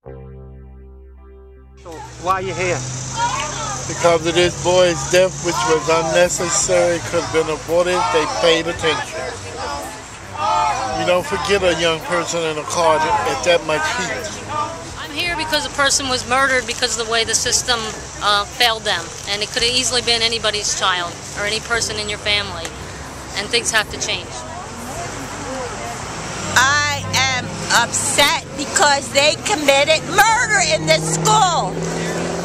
So why are you here? Because of this boy's death, which was unnecessary, could have been avoided if they paid attention. You don't forget a young person in a car at that much heat. I'm here because a person was murdered because of the way the system failed them. And it could have easily been anybody's child or any person in your family. And things have to change. I am upset because they committed murder in this school.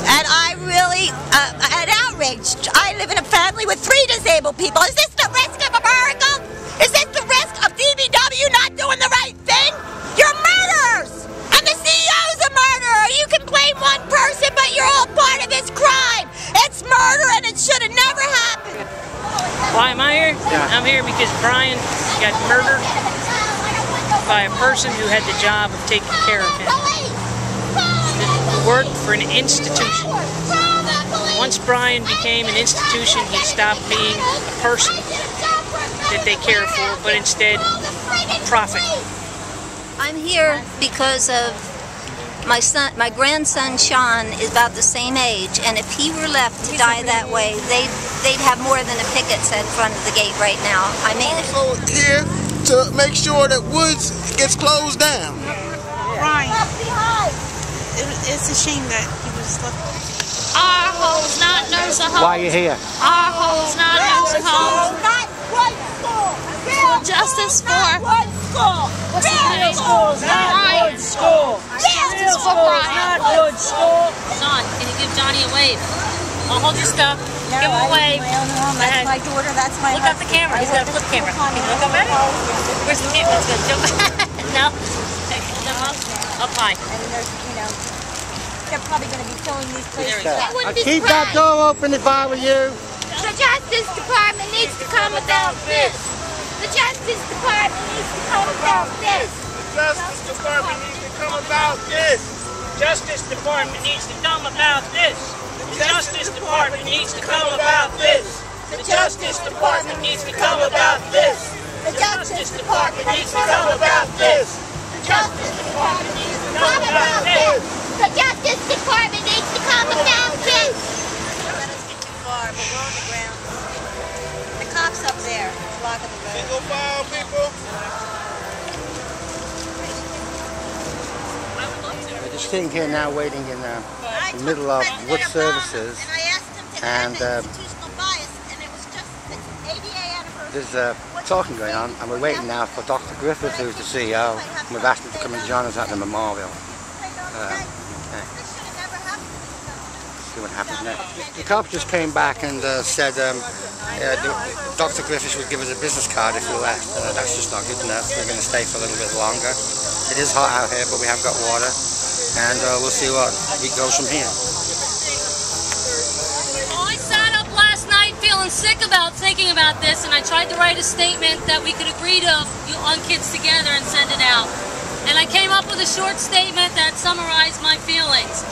And I really am outraged. I live in a family with 3 disabled people. Is this the risk of America? Is this the risk of DBW not doing the right thing? You're murderers! And the CEO's a murderer! You can blame one person, but you're all part of this crime! It's murder and it should have never happened! Why am I here? Yeah. I'm here because Brian got murdered by a person who had the job of taking care of him. He worked for an institution. Once Brian became an institution, he stopped being a person that they care for, but instead profit. I'm here because of my grandson Sean is about the same age, and if he were left to die that way, they'd have more than a picket set in front of the gate right now. I mean, also here to make sure that Woods gets closed down. Brian, it's a shame that he was left. Our home's not nursing home. Why are you here? Our home's not nursing home. Justice for what's his name? Brian. Justice for Brian. Son, can you give Johnny a wave? I'll hold your stuff. Give him a wave. That's my daughter, that's my Look at the camera. He's got a flip camera. Can you look up at it? Where's the camera? That's good. No? Up high. And there's, you know, they're probably going to be filling these places. I'll keep that door open if I were you. The Justice Department needs to come about this. The Justice Department needs to come about this. The Justice Department needs to come about this. Justice Department needs to come about this. The Justice Department needs to come about this. The Justice Department needs to come about this. The Justice Department needs to come about this. The Justice Department needs to come about this. The Justice Department needs to come about this. Let us get too far, but we're on the ground. The cops up there, blocking the road. Single file, people. We're just sitting here now waiting in the middle of Wood Services, and there's talking going on, and we're waiting now for Dr. Griffith, who's the CEO, and we've asked him to come and join us at the memorial. See what happens next. The cops just came back and said Dr. Griffith would give us a business card if we left. That's just not good enough. We're going to stay for a little bit longer. It is hot out here, but we have got water, and we'll see what goes from here. I sat up last night feeling sick about thinking about this, and I tried to write a statement that we could agree to on Kids Together and send it out. And I came up with a short statement that summarized my feelings.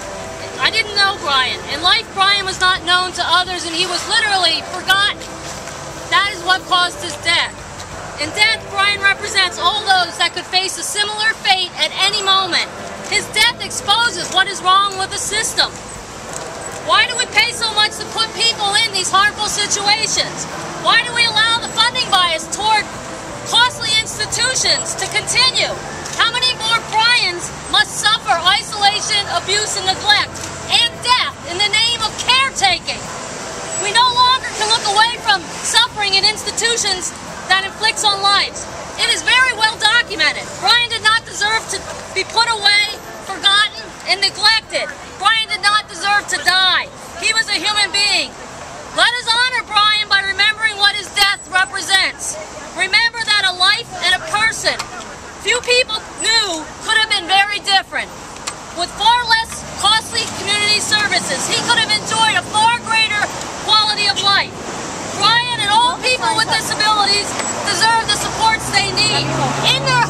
I didn't know Brian. In life, Brian was not known to others, and he was literally forgotten. That is what caused his death. In death, Brian represents all those that could face a similar fate at any moment. His death exposes what is wrong with the system. Why do we pay so much to put people in these harmful situations? Why do we allow the funding bias toward costly institutions to continue? How many more Brians must suffer isolation, abuse, and neglect, and death in the name of caretaking? We no longer can look away from suffering in institutions that inflicts on lives. It is very well documented. Brian did not deserve to be put away, forgotten, and neglected. Brian did not deserve to die. He was a human being. Let us honor Brian by remembering what his death represents. Remember that a life and a person few people knew could have been very different. With far less costly community services, he could have enjoyed a far greater quality of life. Brian and all people with disabilities deserve the supports they need in their